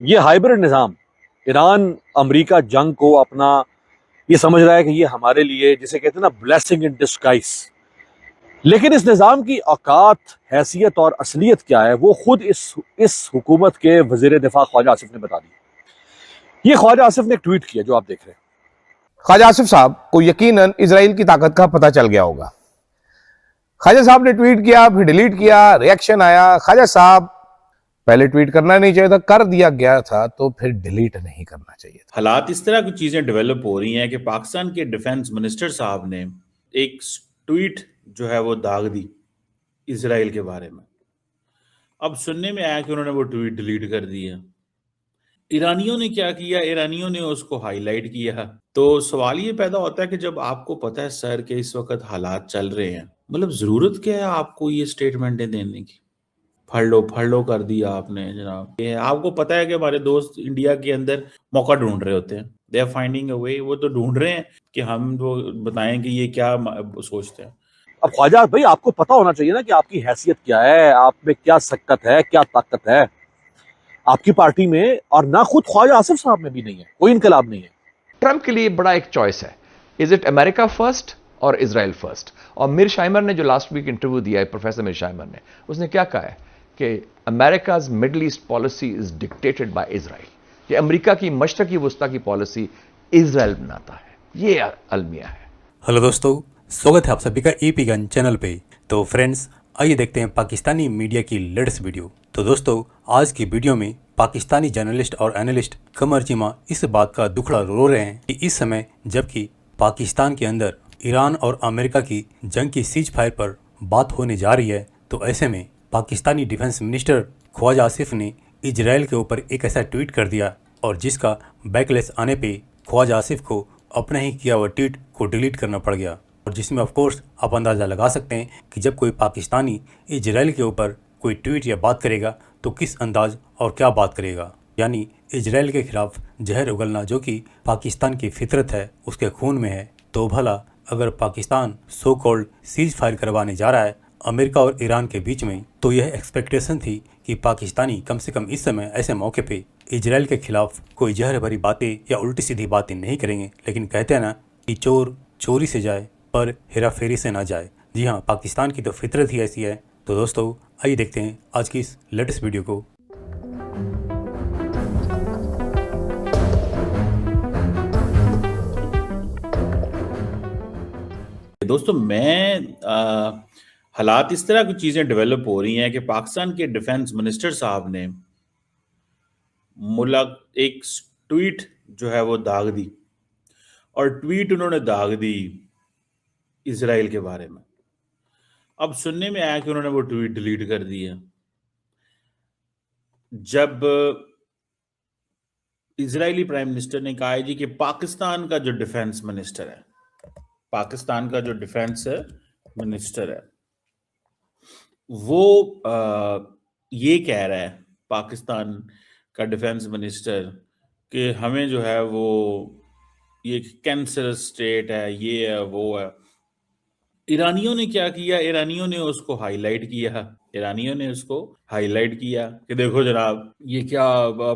ये हाइब्रिड निज़ाम, Iran America जंग को अपना ये समझ रहा है कि ये हमारे लिए जिसे कहते हैं ना ब्लेसिंग इन डिस्गाइज। लेकिन इस निज़ाम की औकात, हैसियत और असलियत क्या है वो खुद इस हुकूमत के वजीर दिफा ख्वाजा आसिफ ने बता दी। ये ख्वाजा आसिफ ने एक ट्वीट किया जो आप देख रहे हैं। ख्वाजा आसिफ साहब को यकीनन इजराइल की ताकत का पता चल गया होगा। ख्वाजा साहब ने ट्वीट किया, फिर डिलीट किया, रिएक्शन आया। ख्वाजा साहब, पहले ट्वीट करना नहीं चाहिए था, कर दिया गया था तो फिर डिलीट नहीं करना चाहिए था। हालात इस तरह की चीजें डेवलप हो रही हैं कि पाकिस्तान के डिफेंस मिनिस्टर साहब ने एक ट्वीट जो है वो दाग दी इजराइल के बारे में। अब सुनने में आया कि उन्होंने वो ट्वीट डिलीट कर दिया। ईरानियों ने क्या किया, ईरानियों ने उसको हाईलाइट किया। तो सवाल ये पैदा होता है कि जब आपको पता है सर के इस वक्त हालात चल रहे हैं, मतलब जरूरत क्या है आपको ये स्टेटमेंटें देने की? फड़ लो कर दिया आपने जनाब। ये आपको पता है कि हमारे दोस्त इंडिया के अंदर मौका ढूंढ रहे होते हैं, दे आर फाइंडिंग अ वे। वो तो ढूंढ रहे हैं कि हम वो बताएं कि ये क्या सोचते हैं। अब ख्वाजा भाई, आपको पता होना चाहिए ना कि आपकी हैसियत क्या है, आप में क्या सकत है, क्या ताकत है आपकी पार्टी में, और ना खुद ख्वाजा आसिफ साहब में भी नहीं है, कोई इनकलाब नहीं है। ट्रंप के लिए बड़ा एक चॉइस है, इज इट अमेरिका फर्स्ट और इजराइल फर्स्ट। और मीर शाइमर ने जो लास्ट वीक इंटरव्यू दिया है, प्रोफेसर मीर शाइमर ने, उसने क्या कहा है कि America's middle east policy is dictated by Israel, कि अमेरिका की मशरकी वस्ता की पॉलिसी इजराइल बनाता है। ये अलमिया है। हेलो दोस्तों, स्वागत है आप सभी का ईपी गन चैनल पे। तो फ्रेंड्स, आइए देखते हैं पाकिस्तानी मीडिया की लेटेस्ट वीडियो। तो दोस्तों, आज की वीडियो में पाकिस्तानी जर्नलिस्ट और एनालिस्ट कमर चीमा इस बात का दुखड़ा रो रहे हैं कि इस समय जबकि पाकिस्तान के अंदर ईरान और अमेरिका की जंग की सीज फायर पर बात होने जा रही है, तो ऐसे में पाकिस्तानी डिफेंस मिनिस्टर ख्वाजा आसिफ ने इजराइल के ऊपर एक ऐसा ट्वीट कर दिया और जिसका बैकलेस आने पे ख्वाजा आसिफ को अपने ही किया हुआ ट्वीट को डिलीट करना पड़ गया। और जिसमें ऑफ कोर्स आप अंदाज़ा लगा सकते हैं कि जब कोई पाकिस्तानी इजराइल के ऊपर कोई ट्वीट या बात करेगा तो किस अंदाज और क्या बात करेगा। यानी इजराइल के खिलाफ जहर उगलना जो कि पाकिस्तान की फितरत है, उसके खून में है। तो भला अगर Pakistan so called cease fire करवाने जा रहा है अमेरिका और ईरान के बीच में, तो यह एक्सपेक्टेशन थी कि पाकिस्तानी कम से कम इस समय ऐसे मौके पे इजराइल के खिलाफ कोई जहर भरी बातें या उल्टी सीधी बातें नहीं करेंगे। लेकिन कहते हैं ना कि चोर चोरी से जाए पर हेरा फेरी से ना जाए। जी हाँ, पाकिस्तान की तो फितरत ही ऐसी है। तो दोस्तों, आइए देखते हैं आज की इस लेटेस्ट वीडियो को। दोस्तों, हालात इस तरह की चीजें डेवलप हो रही हैं कि पाकिस्तान के डिफेंस मिनिस्टर साहब ने एक ट्वीट जो है वो दाग दी। और ट्वीट उन्होंने दाग दी इजराइल के बारे में। अब सुनने में आया कि उन्होंने वो ट्वीट डिलीट कर दिया। जब इजरायली प्राइम मिनिस्टर ने कहा है जी कि पाकिस्तान का जो डिफेंस मिनिस्टर है, पाकिस्तान का जो डिफेंस मिनिस्टर है वो ये कह रहा है, पाकिस्तान का डिफेंस मिनिस्टर, कि हमें जो है वो ये कैंसरस स्टेट है, ये है, वो है। ईरानियों ने क्या किया, ईरानियों ने उसको हाईलाइट किया। ईरानियों ने उसको हाईलाइट किया कि देखो जनाब, ये क्या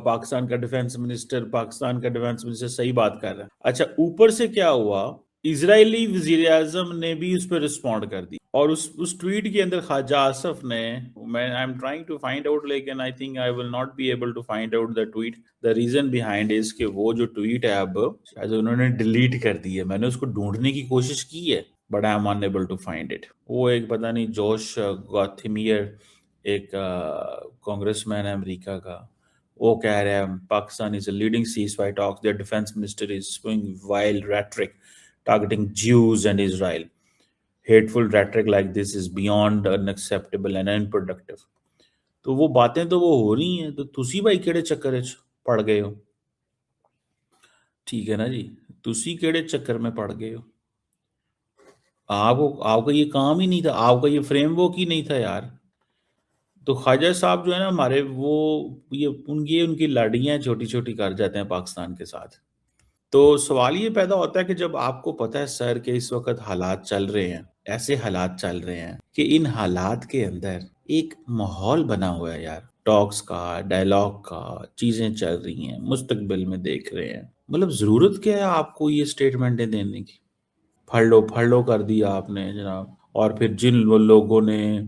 पाकिस्तान का डिफेंस मिनिस्टर सही बात कर रहा है। अच्छा, ऊपर से क्या हुआ, इजरायली वजीर आजम ने भी उस पर रिस्पॉन्ड कर दी। और उस ट्वीट के अंदर ख्वाजा आसिफ ने, मैं I am trying to find out, लेकिन I think I will not be able to find out the tweet. The reason behind is कि वो जो ट्वीट है अब शायद उन्होंने डिलीट कर दी है। मैंने उसको ढूंढने की कोशिश की है but I am unable to find it. वो एक पता नहीं जोश गॉथिमियर, एक कांग्रेसमैन है अमेरिका का, वो कह रहा है Pakistan is a leading ceasefire talks, there defence minister is speaking wild rhetoric targeting Jews and Israel. Hateful rhetoric like this is beyond unacceptable and unproductive. तो वो बातें तो वो हो रही हैं, तो तुसी भाई केड़े चक्कर च पड़ गए हो? ठीक है ना जी, तुसी केड़े चक्कर में पड़ गए हो? आपका ये काम ही नहीं था, आपका ये फ्रेमवर्क ही नहीं था यार। तो ख्वाजा साहब जो है ना हमारे, वो ये उनकी लड़ियां छोटी छोटी कर जाते हैं पाकिस्तान के साथ। तो सवाल ये पैदा होता है कि जब आपको पता है सर के इस वक्त हालात चल रहे हैं, ऐसे हालात चल रहे हैं कि इन हालात के अंदर एक माहौल बना हुआ है यार। टॉक्स का, डायलॉग का, चीजें चल रही हैं, मुस्तकबिल में देख रहे हैं। मतलब जरूरत क्या है आपको ये स्टेटमेंटें देने की? फड़ लो कर दिया आपने जनाब। और फिर जिन वो लोगों ने,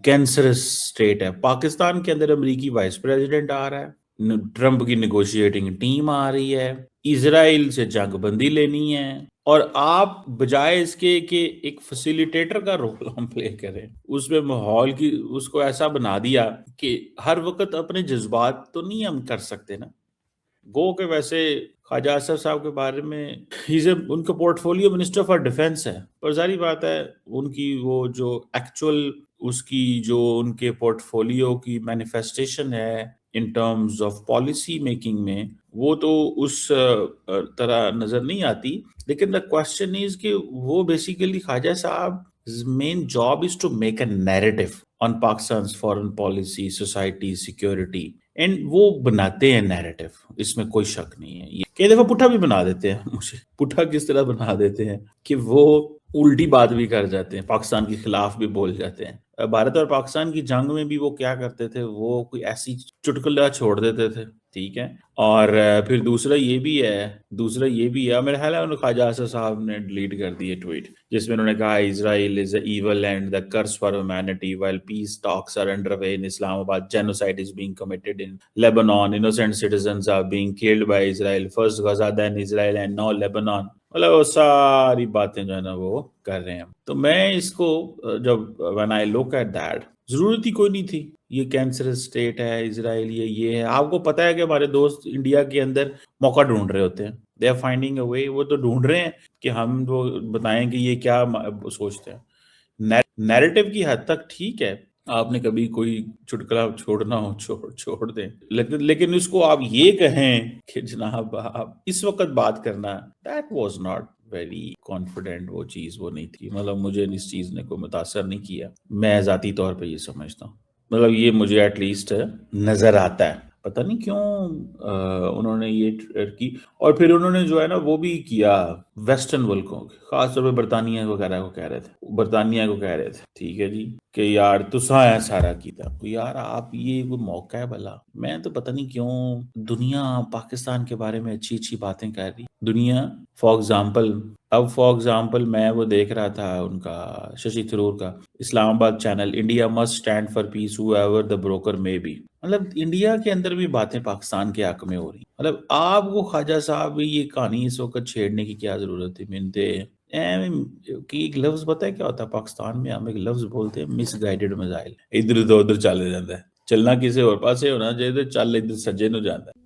कैंसरस स्टेट है पाकिस्तान के अंदर, अमेरिकी वाइस प्रेसिडेंट आ रहा है, ट्रंप की निगोशिएटिंग टीम आ रही है, इजराइल से जंग बंदी लेनी है, और आप बजाय इसके कि एक फैसिलिटेटर का रोल हम प्ले करें, उसमें माहौल की उसको ऐसा बना दिया कि हर वक्त अपने जज्बात तो नहीं हम कर सकते ना। गो के वैसे ख्वाजा असफ साहब के बारे में उनका पोर्टफोलियो मिनिस्टर फॉर डिफेंस है, पर जारी बात है उनकी वो जो एक्चुअल उसकी जो उनके पोर्टफोलियो की मैनिफेस्टेशन है in terms of policy making में, वो तो उस तरह नजर नहीं आती। लेकिन द क्वेश्चन इज कि वो बेसिकली ख्वाजा साहब main job is to make a narrative on Pakistan foreign policy, society, security, and वो बनाते हैं नैरेटिव, इसमें कोई शक नहीं है। ये कई दफा पुट्ठा भी बना देते हैं। मुझे पुट्ठा किस तरह बना देते हैं कि वो उल्टी बात भी कर जाते हैं, पाकिस्तान के खिलाफ भी बोल जाते हैं। भारत और पाकिस्तान की जंग में भी वो क्या करते थे, वो कोई ऐसी चुटकुला छोड़ देते थे, ठीक है। और फिर दूसरा ये भी है, मेरा ख्याल है ख्वाजा आसिफ साहब ने डिलीट कर दिए ट्वीट, जिसमें उन्होंने कहा Israel is evil and the curse for humanity while peace talks are underway in Islamabad, genocide is being committed in Lebanon, innocent citizens are being killed by Israel, first Gaza then Israel and now Lebanon. मतलब वो सारी बातें जो है ना वो कर रहे हैं। तो मैं इसको जब when I look at that, जरूरत ही कोई नहीं थी। ये कैंसरस स्टेट है इजराइल, ये है। आपको पता है कि हमारे दोस्त इंडिया के अंदर मौका ढूंढ रहे होते हैं, दे आर फाइंडिंग अ वे। वो तो ढूंढ रहे हैं कि हम वो बताएं कि ये क्या सोचते हैं। नैरेटिव की हद तक ठीक है, आपने कभी कोई चुटकुला छोड़ना हो छोड़ दें, लेकिन उसको आप ये कहें कि जनाब आप इस वक्त बात करना, that was not very confident. वो चीज वो नहीं थी। मतलब मुझे इस चीज ने कोई मुतासर नहीं किया। मैं जाती तौर पे ये समझता हूँ, मतलब ये मुझे एटलीस्ट नजर आता है। पता नहीं क्यों उन्होंने ये की। और फिर उन्होंने जो है ना वो भी किया वेस्टर्न मुल्कों, खासतौर पे बरतानिया को कह रहे थे, ठीक है जी, कि यार तुसा है सारा कीता, तो यार आप ये वो मौका है भला। मैं तो पता नहीं क्यों दुनिया पाकिस्तान के बारे में अच्छी अच्छी बातें कर रही दुनिया। फॉर एग्जाम्पल मैं वो देख रहा था उनका शशि थरूर का Islamabad channel, India must stand for peace however the broker may be. मतलब इंडिया के अंदर भी बातें पाकिस्तान के हक में हो रही। मतलब आपको ख्वाजा साहब ये कहानी इस वक्त छेड़ने की क्या जरूरत है? मिनते कि एक लफ्ज पता है क्या होता है पाकिस्तान में? हम एक लफ्ज बोलते हैं मिसगाइडेड मिसाइल। इधर उधर चले जाता है, चलना किसी और पासे होना चाहिए, चल इधर सज्जे नु जाता है।